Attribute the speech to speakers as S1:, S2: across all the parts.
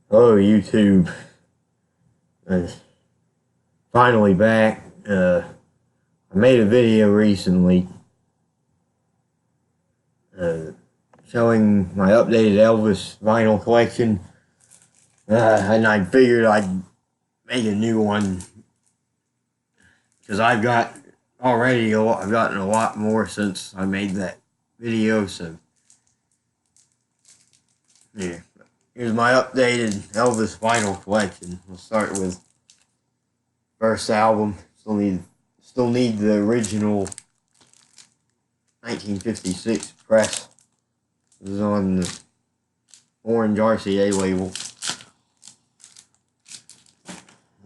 S1: Hello, YouTube. Uh, Finally back. I made a video recently uh, showing my updated Elvis vinyl collection, and I figured I'd make a new one because I've gotten a lot more since I made that video. So yeah, here's my updated Elvis vinyl collection. We'll start with first album. Still need the original 1956 press. This is on the orange RCA label.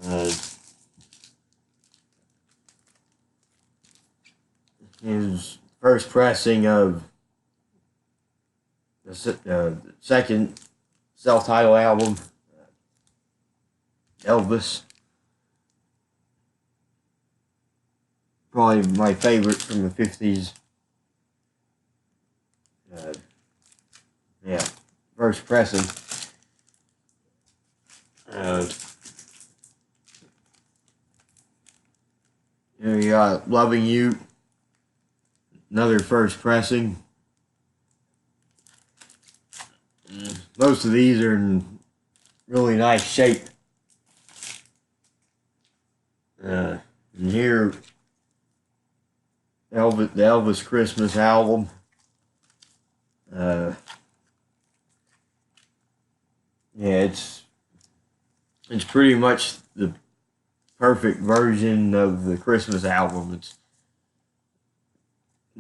S1: Uh, his first pressing of the second self-titled album, Elvis. Probably my favorite from the 50s. Yeah, first pressing. Here we got Loving You, another first pressing. Most of these are in really nice shape. And here, the Elvis Christmas album. Yeah, it's pretty much the perfect version of the Christmas album. It's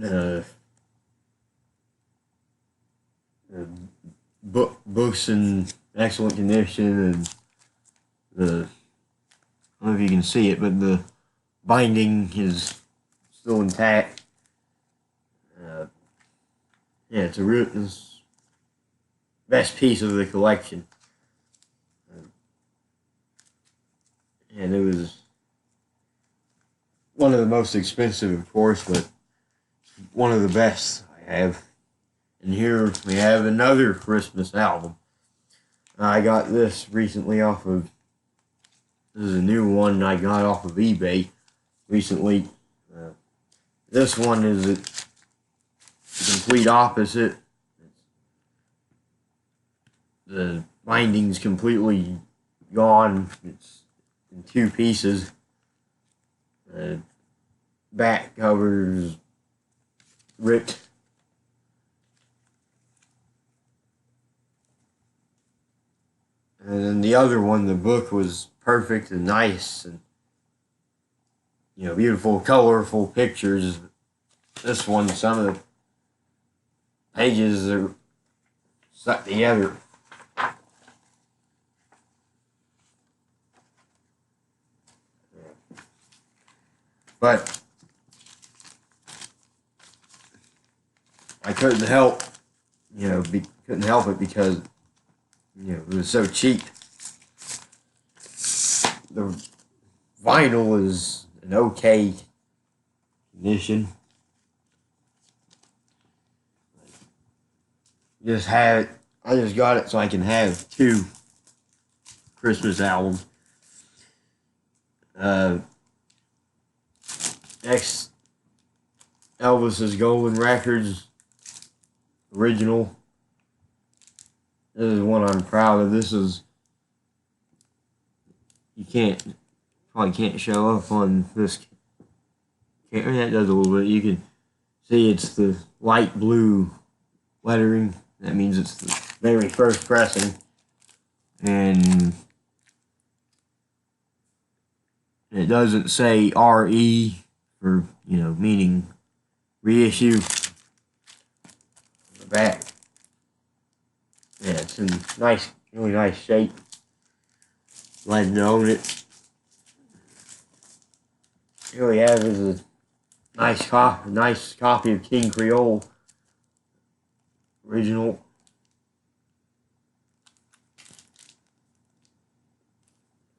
S1: uh, books in excellent condition, and the I don't know if you can see it, but the binding is still intact. Yeah, it's best piece of the collection. And it was one of the most expensive, of course, but one of the best I have. And here we have another Christmas album. I got this recently this is a new one I got off of eBay recently. This one is the complete opposite. The binding's completely gone. It's in two pieces. Back cover's ripped. And then the other one, the book was perfect and nice, and beautiful, colorful pictures. This one, some of the pages are stuck together. But I couldn't help it because it was so cheap. The vinyl is an okay condition. I just got it so I can have two Christmas albums. Next, Elvis's Golden Records original. This is one I'm proud of. Probably can't show up on this camera. That does a little bit. You can see it's the light blue lettering. That means it's the very first pressing. And it doesn't say RE for, meaning reissue. The back. Yeah, it's in really nice shape. Glad to own it. Here we have is a nice copy of King Creole original.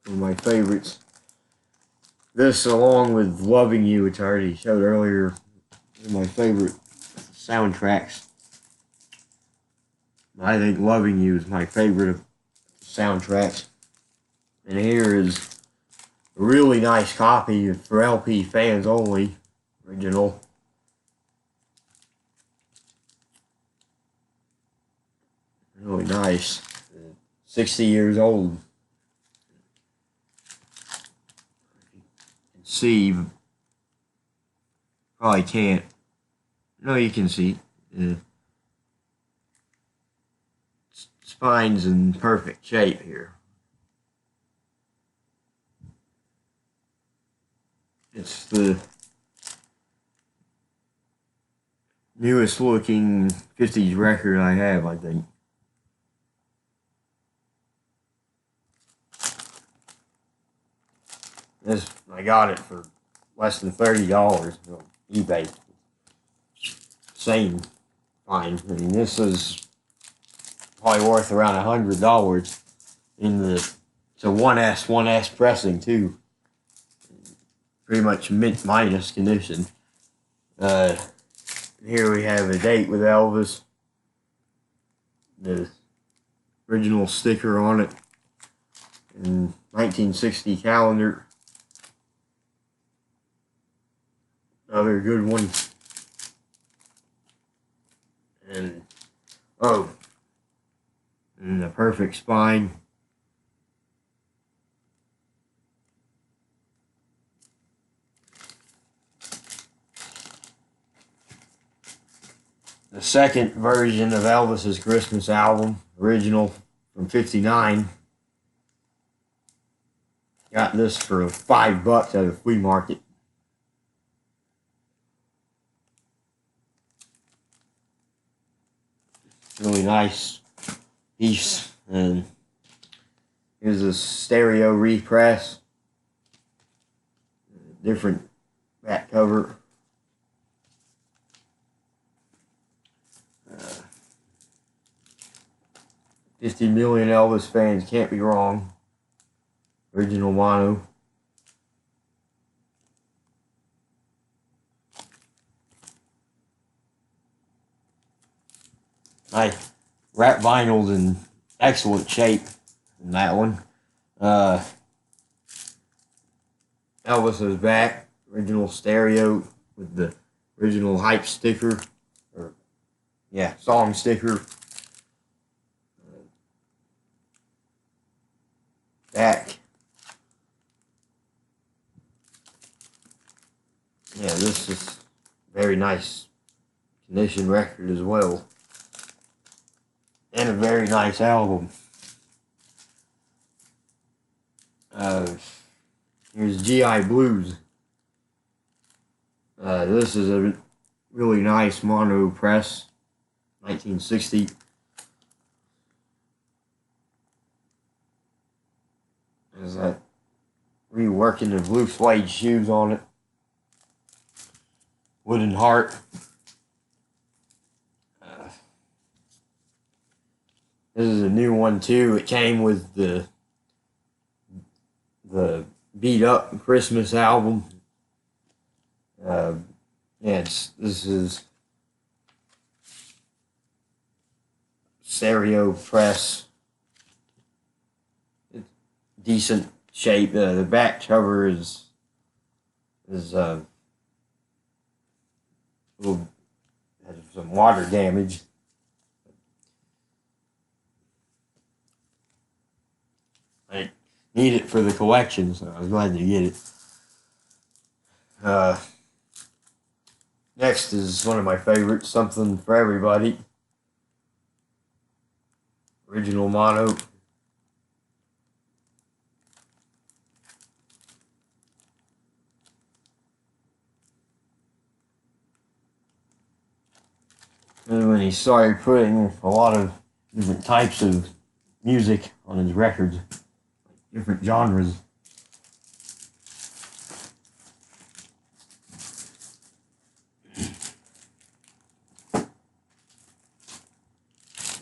S1: One of my favorites. This, along with Loving You, which I already showed earlier, are my favorite soundtracks. I think Loving You is my favorite of the soundtracks. And here is a really nice copy for LP fans only, original. Really nice. 60 years old. You can see, probably can't. No, you can see. Spine's in perfect shape here. It's the newest looking 50s record I have, I think. I got it for less than $30 on eBay. Same fine. I mean, this is probably worth around $100 in the. It's a 1S pressing too. Pretty much mint minus condition. Here we have a date with Elvis. The original sticker on it. And 1960 calendar. Another good one. And and the perfect spine. The second version of Elvis's Christmas album, original from '59. Got this for $5 at a flea market. Really nice piece. And here's a stereo repress. Different back cover. 50 million Elvis fans, can't be wrong. Original mono. Nice. Wrap vinyl's in excellent shape in that one. Elvis is back. Original stereo with the original hype sticker. Or, yeah, song sticker. Back. Yeah, this is very nice condition record as well. And a very nice album. Here's GI Blues. This is a really nice mono press, 1960. There's that reworking of blue suede shoes on it. Wooden heart. This is a new one too. It came with the beat up Christmas album. Yeah, this is stereo press. It's decent shape. The back cover is little, has some water damage. I need it for the collection, so I was glad to get it. Next is one of my favorites, Something for Everybody. Original mono. And when he started putting a lot of different types of music on his records, different genres.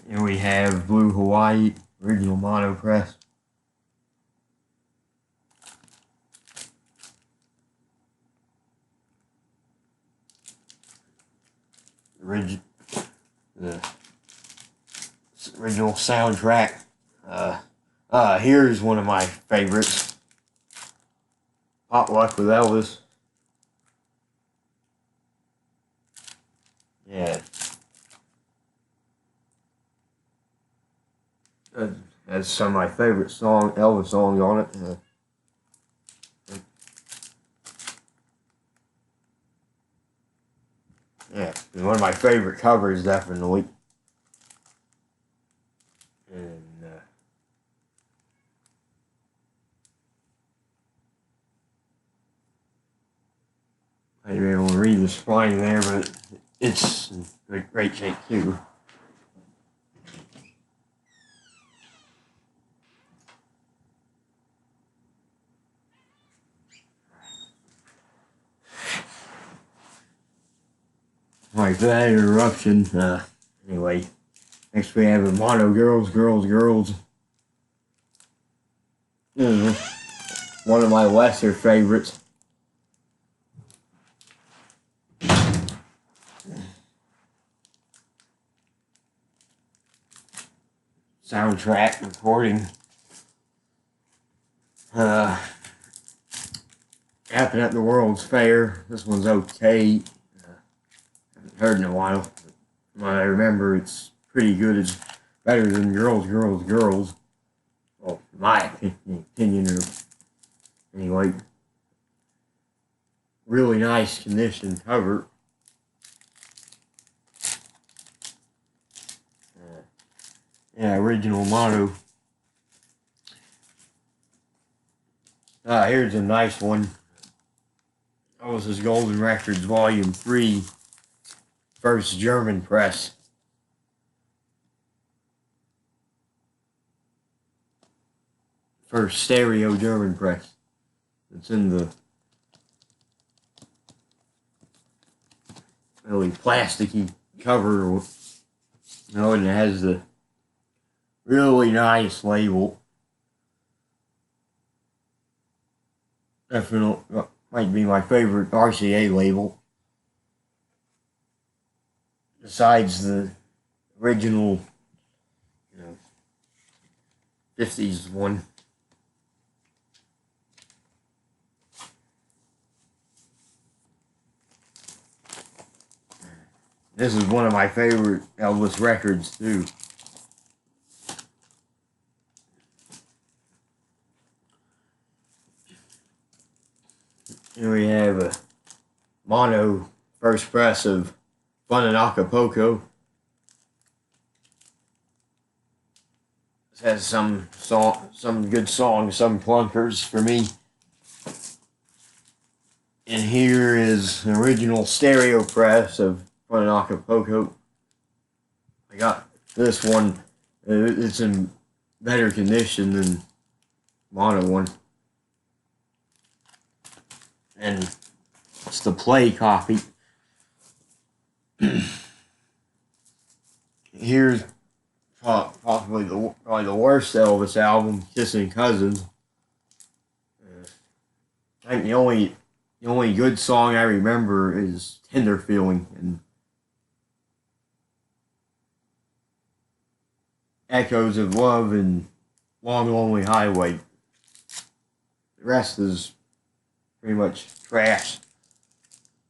S1: Here we have Blue Hawaii, original mono press. The original soundtrack. Here's one of my favorites. Potluck with Elvis. Yeah. Has some of my favorite Elvis songs on it. Yeah, one of my favorite covers, definitely. And I didn't be able to read the spine there, but it's in great shape too. Like that interruption. Anyway, next we have a Mono Girls, Girls, Girls. One of my lesser favorites. Soundtrack recording. Happened at the World's Fair. This one's okay. Haven't heard in a while. But I remember it's pretty good. It's better than Girls, Girls, Girls. Well, my opinion. Anyway, really nice condition cover. Yeah, original motto. Here's a nice one. Elvis's Golden Records Volume 3, first German press. First stereo German press. It's in the really plasticky cover. And it has the really nice label. Definitely might be my favorite RCA label. Besides the original, 50s one. This is one of my favorite Elvis records too. Here we have a mono first press of Fun in Acapulco. This has some good songs, some clunkers for me. And here is an original stereo press of Fun in Acapulco. I got this one. It's in better condition than mono one. And it's the play copy. Here's probably the worst Elvis album, Kissing Cousins. I think the only good song I remember is Tender Feeling and Echoes of Love and Long Lonely Highway. The rest is pretty much trash.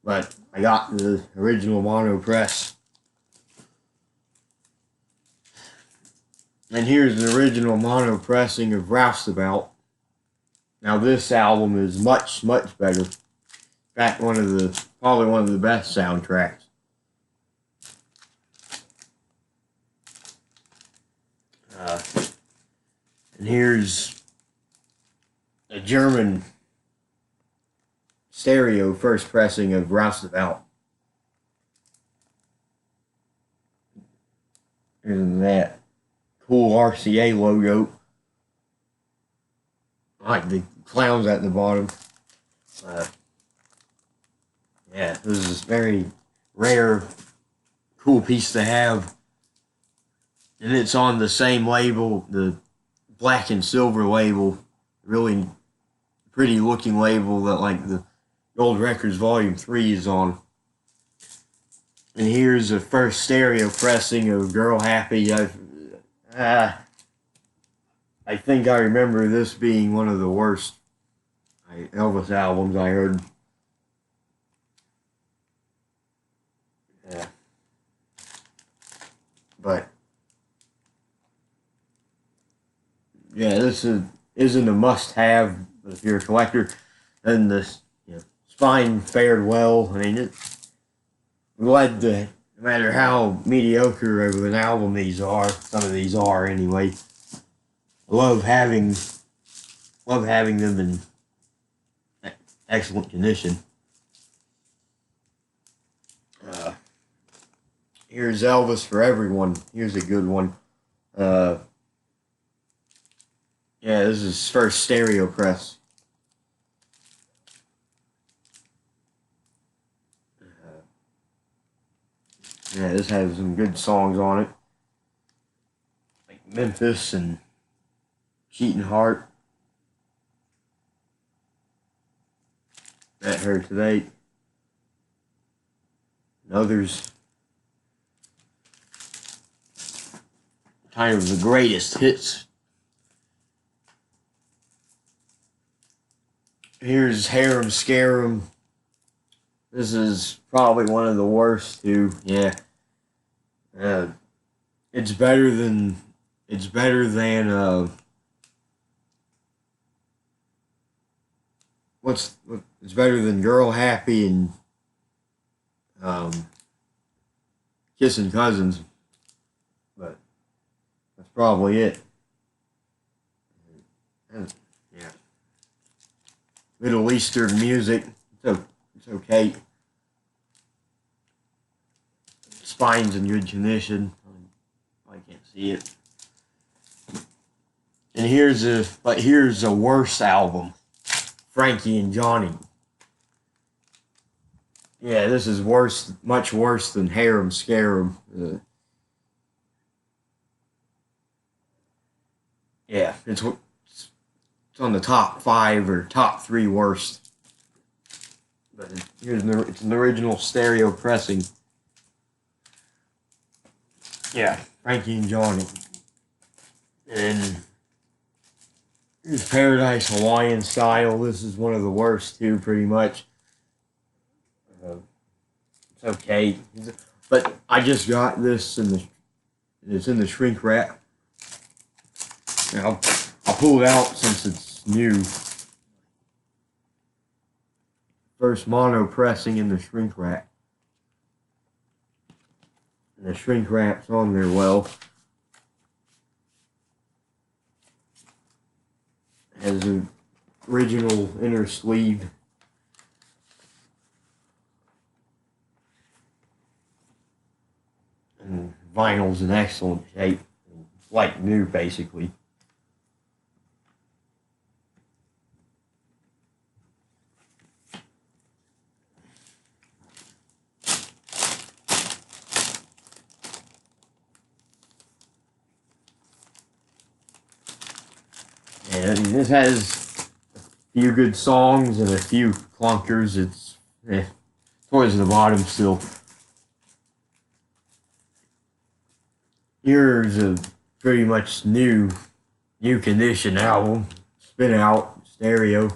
S1: But I got the original mono press. And here's an original mono pressing of Roustabout. Now this album is much, much better. In fact, probably one of the best soundtracks. And here's a German stereo first pressing of Roustabout. And that cool RCA logo. I like the clowns at the bottom. Yeah, this is a very rare, cool piece to have. And it's on the same label, the black and silver label. Really pretty looking label that like the Gold Records Volume 3 is on. And here's a first stereo pressing of Girl Happy. I I think I remember this being one of the worst Elvis albums I heard. Yeah. But yeah, isn't a must-have. But if you're a collector, then this Spine fared well. I mean, I'm glad to, no matter how mediocre of an album these are, some of these are anyway. I love having them in excellent condition. Here's Elvis for Everyone. Here's a good one. Yeah, this is his first stereo press. Yeah, this has some good songs on it, like Memphis and Cheating Heart. Met Her Today. And others. Kind of the greatest hits. Here's Harem Scarum. This is probably one of the worst too. Yeah. It's better than it's better than it's better than Girl Happy and Kissing Cousins. But that's probably it. Yeah. Middle Eastern music. It's okay. Spine's in good condition. I can't see it. And here's a worse album. Frankie and Johnny. Yeah, this is worse, much worse than Harem Scarum. Yeah, it's on the top 5 or top 3 worst. But it's an original stereo pressing. Yeah, Frankie and Johnny. And here's Paradise Hawaiian Style. This is one of the worst too, pretty much. It's okay, but I just got this it's in the shrink wrap. I'll pull it out since it's new. First mono pressing in the shrink wrap. And the shrink wrap's on there well. Has an original inner sleeve. And vinyl's in excellent shape. Like new, basically. And this has a few good songs and a few clunkers. It's towards the bottom still. Here's a pretty much new condition album. Spin out stereo.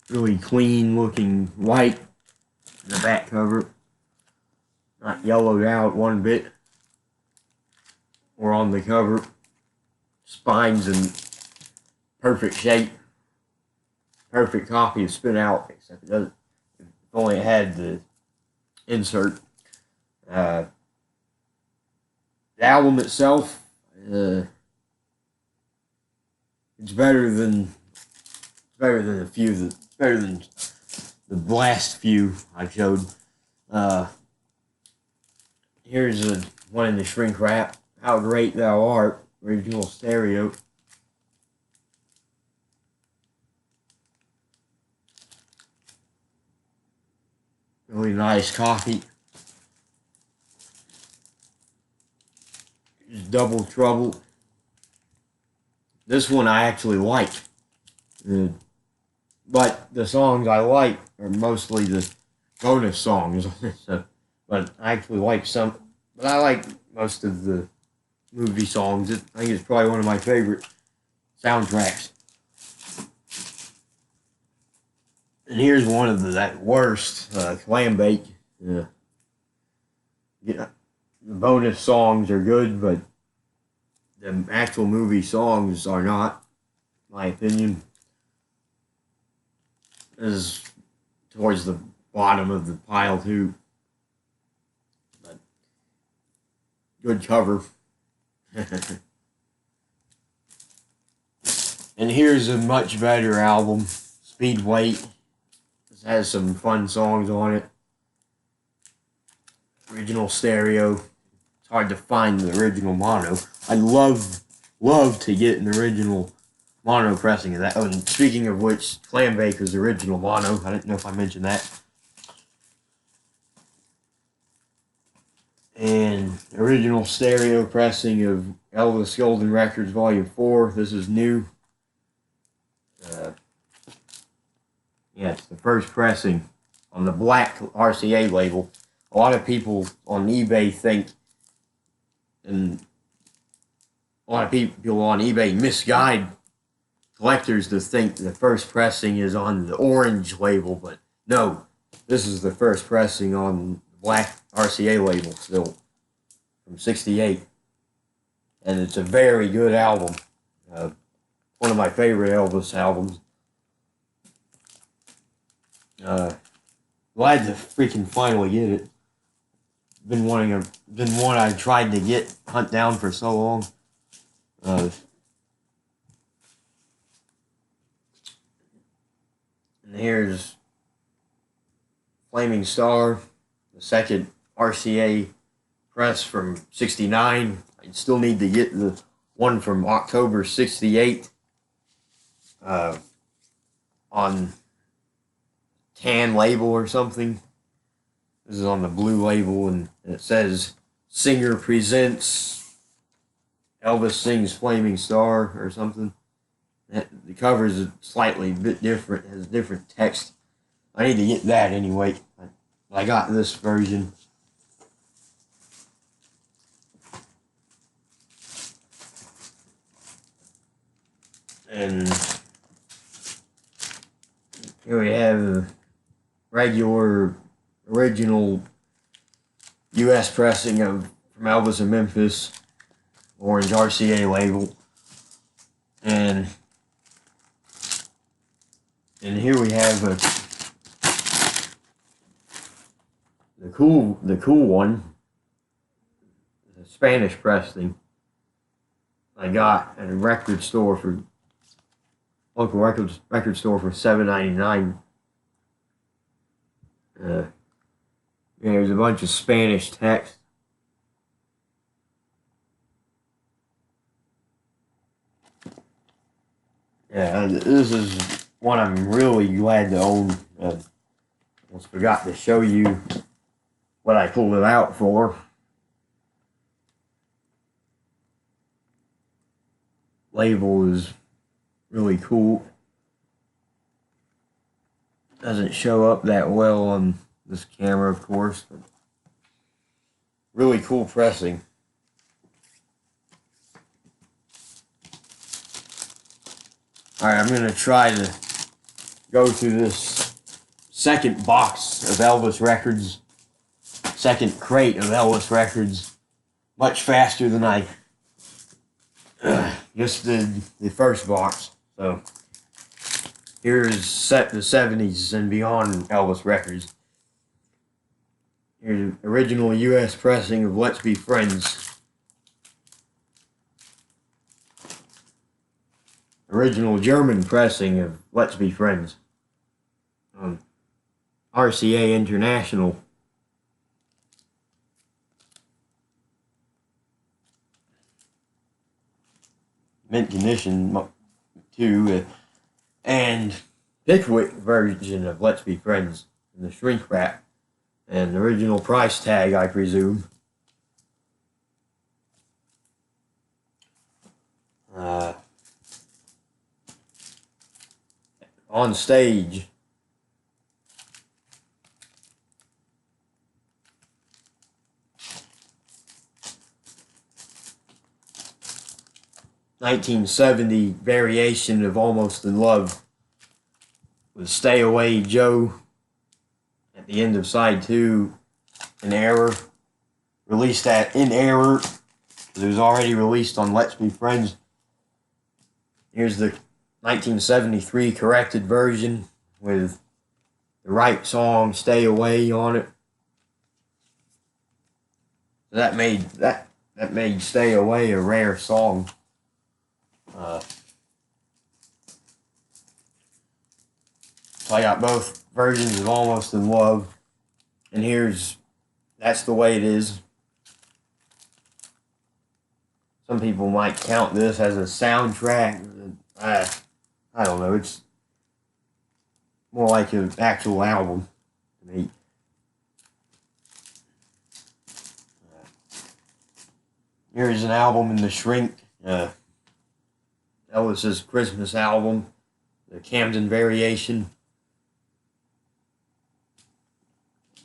S1: Really clean looking white in the back cover. Not yellowed out one bit. Or on the cover. Spine's in perfect shape. Perfect copy of Spin Out, except it doesn't. If only it had the insert. The album itself, it's better than a few. It's better than the last few I showed. Here's one in the shrink wrap. How Great Thou Art, original stereo. Really nice copy. Double Trouble. This one I actually like. But the songs I like are mostly the bonus songs. So, but I actually like some. But I like most of the movie songs. I think it's probably one of my favorite soundtracks. And here's one of that worst, Clam Bake. Yeah, the bonus songs are good, but the actual movie songs are not, in my opinion. Is towards the bottom of the pile too. But good cover. And here's a much better album, Speed Weight. This has some fun songs on it. Original stereo. It's hard to find the original mono. I'd love to get an original mono pressing of that. Oh, and speaking of which, Clam Bake was the original mono. I didn't know if I mentioned that. And original stereo pressing of Elvis Golden Records Volume 4. This is new. Yeah, it's the first pressing on the black RCA label. A lot of people on eBay think, and a lot of people on eBay misguide collectors to think the first pressing is on the orange label, but no, this is the first pressing on the black RCA label still, from '68. And it's a very good album. One of my favorite Elvis albums. Glad to freaking finally get it. Been one I tried to hunt down for so long. And here's Flaming Star, the second RCA press from '69. I still need to get the one from October '68 on tan label or something. This is on the blue label, and it says Singer Presents Elvis Sings Flaming Star or something. The cover is slightly bit different, has different text. I need to get that anyway. I got this version. And here we have a regular original US pressing of from Elvis in Memphis, orange RCA label. And here we have the cool one, the Spanish pressing I got at a local record store for $7.99. There's a bunch of Spanish text. Yeah, this is one I'm really glad to own. Almost forgot to show you what I pulled it out for. Label is really cool. Doesn't show up that well on this camera, of course, but really cool pressing. Alright, I'm going to try to go through this second box of Elvis records, second crate of Elvis records, much faster than I just did the first box. So here's the 70s and beyond Elvis records. Here's an original US pressing of Let's Be Friends. Original German pressing of Let's Be Friends. RCA International. Mint condition too. And Pickwick version of Let's Be Friends in the shrink wrap. And the original price tag, I presume. On Stage. 1970 variation of Almost in Love with Stay Away Joe at the end of side 2, in error. Released that in error because it was already released on Let's Be Friends. Here's the 1973 corrected version with the right song, Stay Away, on it. That made Stay Away a rare song. So I got both versions of Almost in Love. And that's the way it is. Some people might count this as a soundtrack. I don't know. It's more like an actual album to me. Here's an album in the Shrink. Elvis's Christmas album, the Camden variation.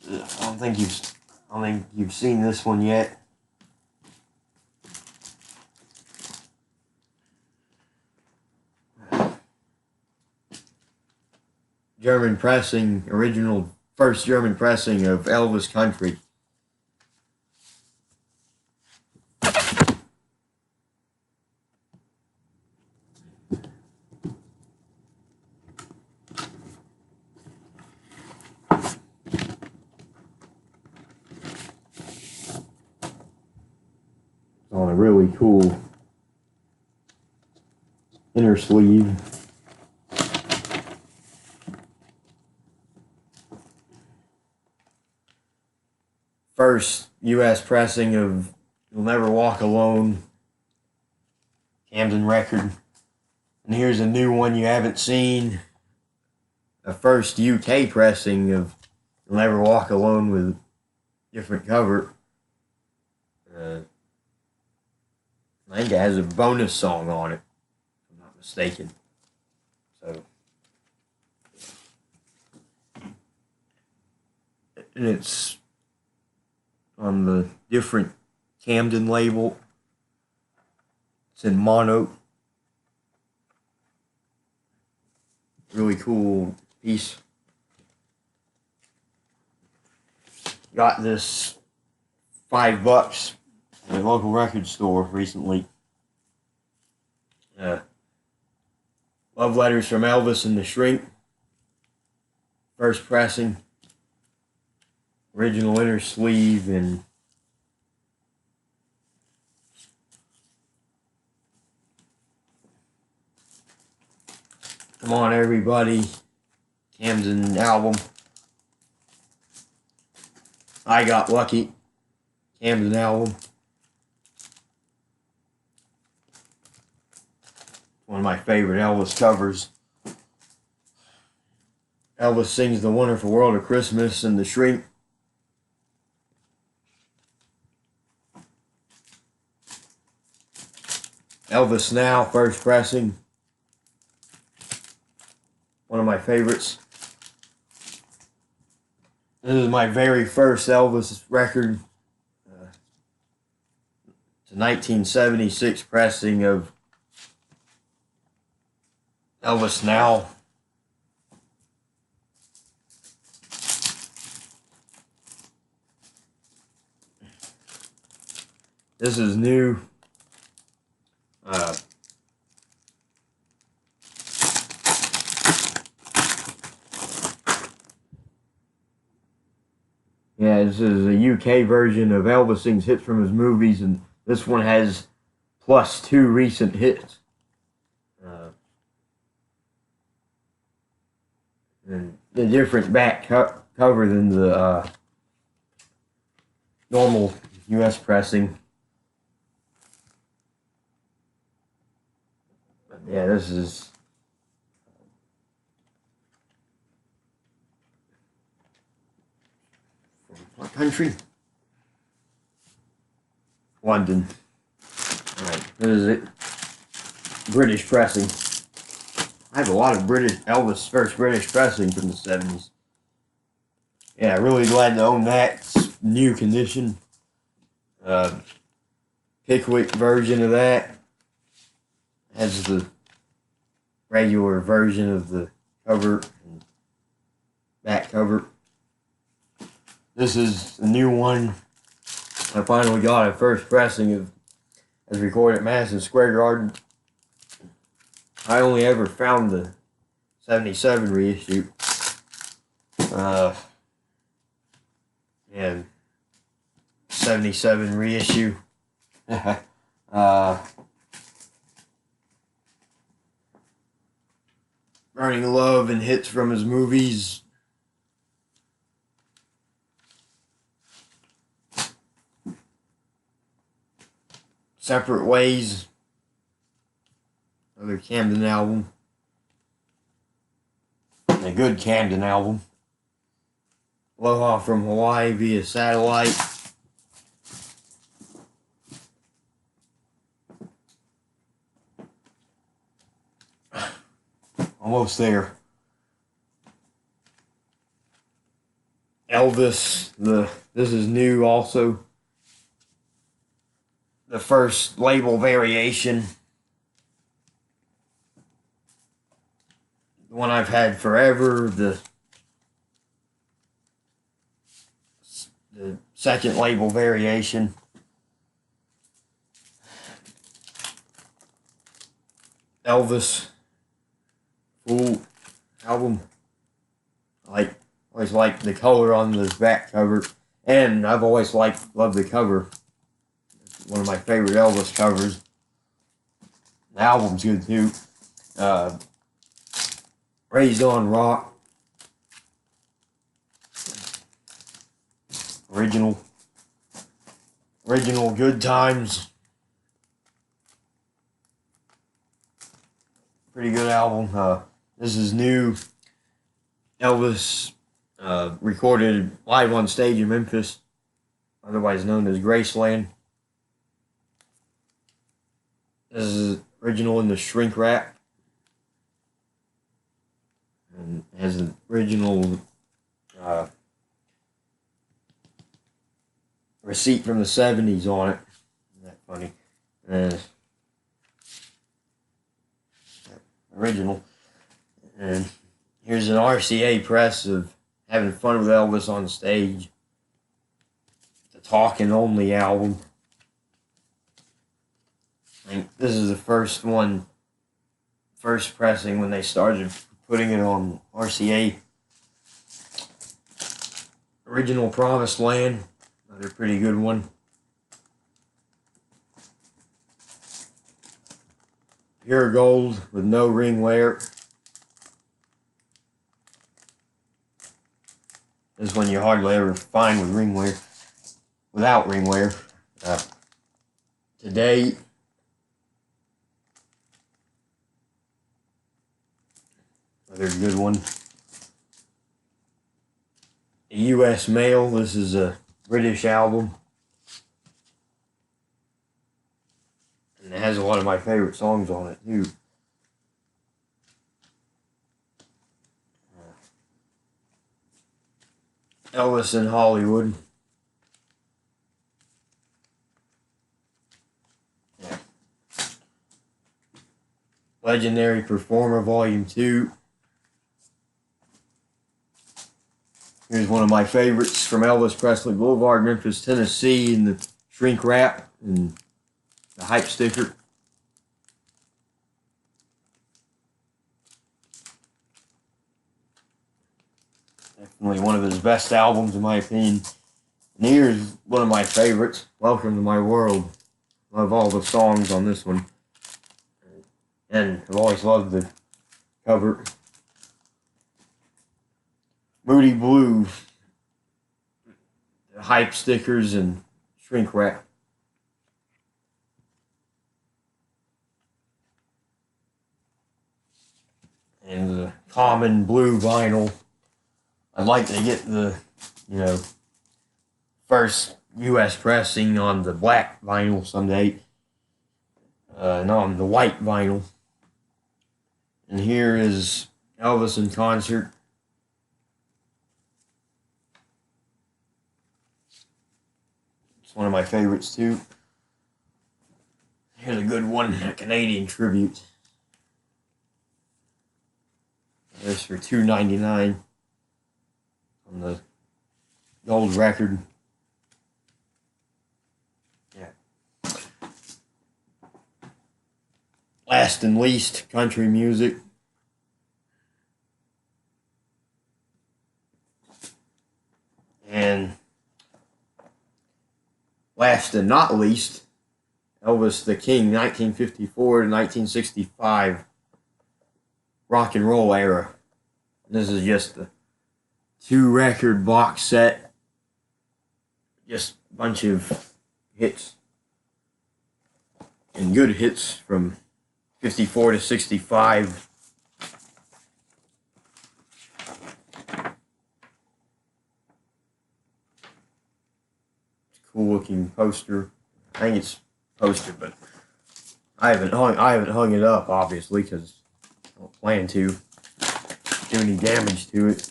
S1: I don't think you've seen this one yet. German pressing, first German pressing of Elvis Country. On a really cool inner sleeve. First U.S. pressing of You'll Never Walk Alone, Camden record. And here's a new one you haven't seen. A first UK pressing of You'll Never Walk Alone with different cover. I think it has a bonus song on it, if I'm not mistaken. So, and it's on the different Camden label. It's in mono. Really cool piece. Got this $5 at a local record store recently. Love Letters from Elvis and the Shrink. First pressing. Original inner sleeve and Come On Everybody, Camden album. I Got Lucky, Camden album. One of my favorite Elvis covers. Elvis sings The Wonderful World of Christmas and The Shrink. Elvis Now, first pressing. One of my favorites. This is my very first Elvis record. It's a 1976 pressing of Elvis Now. This is new. Yeah, this is a UK version of Elvis Sings Hits from His Movies, and this one has +2 recent hits. And the different back cover than the normal US pressing. But yeah, this is what country? London. Alright, this is it. British pressing. I have a lot of Elvis first British pressing from the 70s. Yeah, really glad to own that. It's new condition. Pickwick version of that. has the regular version of the cover and back cover. This is the new one I finally got at first pressing of, as recorded at Madison Square Garden. I only ever found the 77 reissue. And 77 reissue. Burning Love and hits from his movies. Separate Ways. Another Camden album. A good Camden album. Aloha from Hawaii via satellite. Almost there. Elvis, this is new also. The first label variation. The one I've had forever. The second label variation. Elvis full album. Always liked the color on the back cover, and I've always loved the cover. It's one of my favorite Elvis covers. The album's good too. Raised on Rock. Original Good Times. Pretty good album. This is new. Elvis recorded live on stage in Memphis, otherwise known as Graceland. This is original in the shrink wrap. And has an original receipt from the 70s on it. Isn't that funny? Original. And here's an RCA press of having fun with Elvis on stage. The Talking Only album. I think this is the first pressing when they started putting it on RCA. Original Promised Land. Another pretty good one. Pure Gold with no ring wear. This one you hardly ever find with ring wear. Without ring wear. Today, another good one. U.S. Mail. This is a British album. And it has a lot of my favorite songs on it, too. Elvis in Hollywood. Yeah. Legendary Performer, Volume 2. Here's one of my favorites from Elvis Presley Boulevard, Memphis, Tennessee, in the shrink wrap and the hype sticker. Definitely one of his best albums, in my opinion. And here's one of my favorites, Welcome to My World. Love all the songs on this one. And I've always loved the cover. Moody Blue. The hype stickers and shrink wrap. And the common blue vinyl. I'd like to get the, first U.S. pressing on the black vinyl someday. No, on the white vinyl. And here is Elvis in concert. It's one of my favorites too. Here's a good one, a Canadian tribute. This for $2.99 on the gold record. Yeah. Last and least, country music. And last and not least, Elvis the King, 1954 to 1965 rock and roll era. This is just a 2-record box set. Just a bunch of hits. And good hits from 54 to 65. Cool looking poster. I think it's poster, but I haven't hung it up, obviously, because I don't plan to do any damage to it.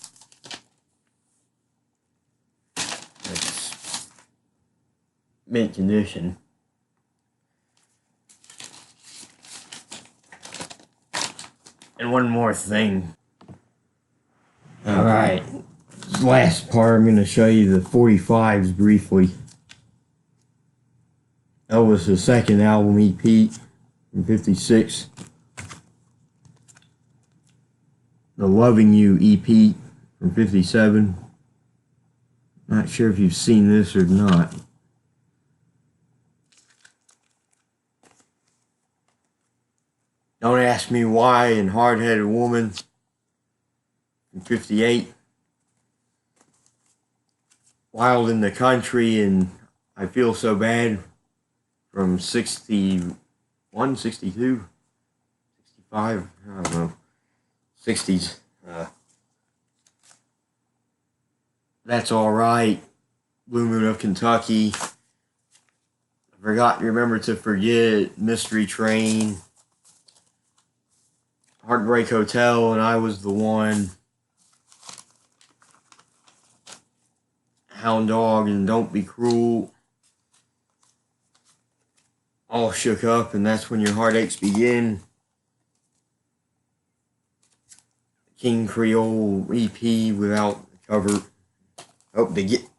S1: It's mint condition. And one more thing. Alright, this last part I'm going to show you the 45s briefly. Elvis' second album EP from 56. The Loving You EP from 57. Not sure if you've seen this or not. Don't Ask Me Why and Hard-Headed Woman from 58. Wild in the Country and I Feel So Bad from 61, 62, 65, I don't know, 60s. That's Alright, Blue Moon of Kentucky, Remember to Forget, Mystery Train, Heartbreak Hotel, and I Was the One, Hound Dog and Don't Be Cruel, All Shook Up and That's When Your Heartaches Begin, King Creole EP without the cover.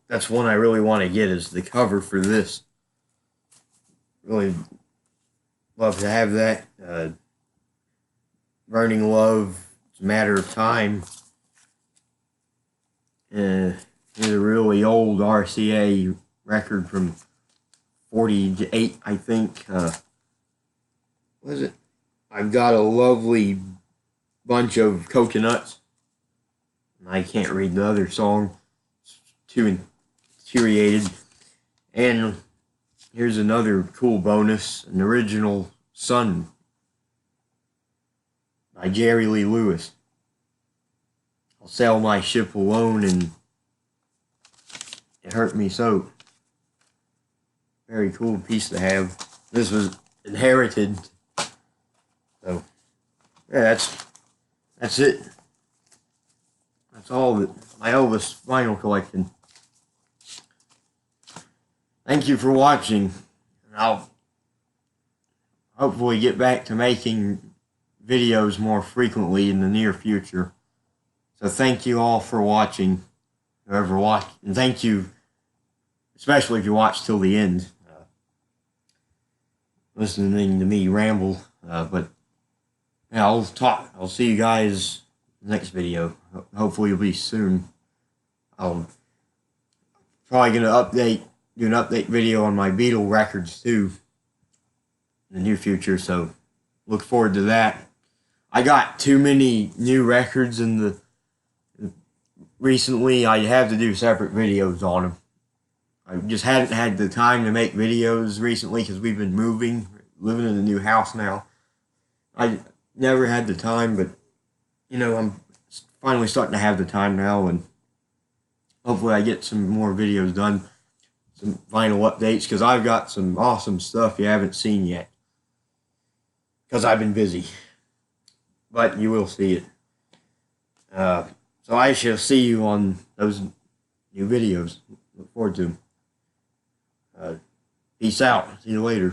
S1: That's one I really want to get, is the cover for this. Really love to have that. Burning Love, It's a Matter of Time. Here's a really old RCA record from 48, I think. What is it? I've Got a Lovely Bunch of Coconuts. I can't read the other song. It's too infuriated. And here's another cool bonus. An original Sun by Jerry Lee Lewis. I'll sail my ship alone and it hurt me so. Very cool piece to have. This was inherited. So, yeah, that's it. That's all that my Elvis vinyl collection. Thank you for watching. I'll hopefully get back to making videos more frequently in the near future. So thank you all for watching. Whoever watched, and thank you, especially if you watched till the end. Listening to me ramble, but yeah, I'll see you guys next video. Hopefully it'll be soon. I'm probably gonna do an update video on my Beatle records too in the near future, so look forward to that. I got too many new records recently. I have to do separate videos on them. I just hadn't had the time to make videos recently because we've been living in a new house now. I never had the time, but you know, I'm finally starting to have the time now, and hopefully I get some more videos done, some vinyl updates, because I've got some awesome stuff you haven't seen yet, because I've been busy, but you will see it. So I shall see you on those new videos. Look forward to them. Peace out. See you later.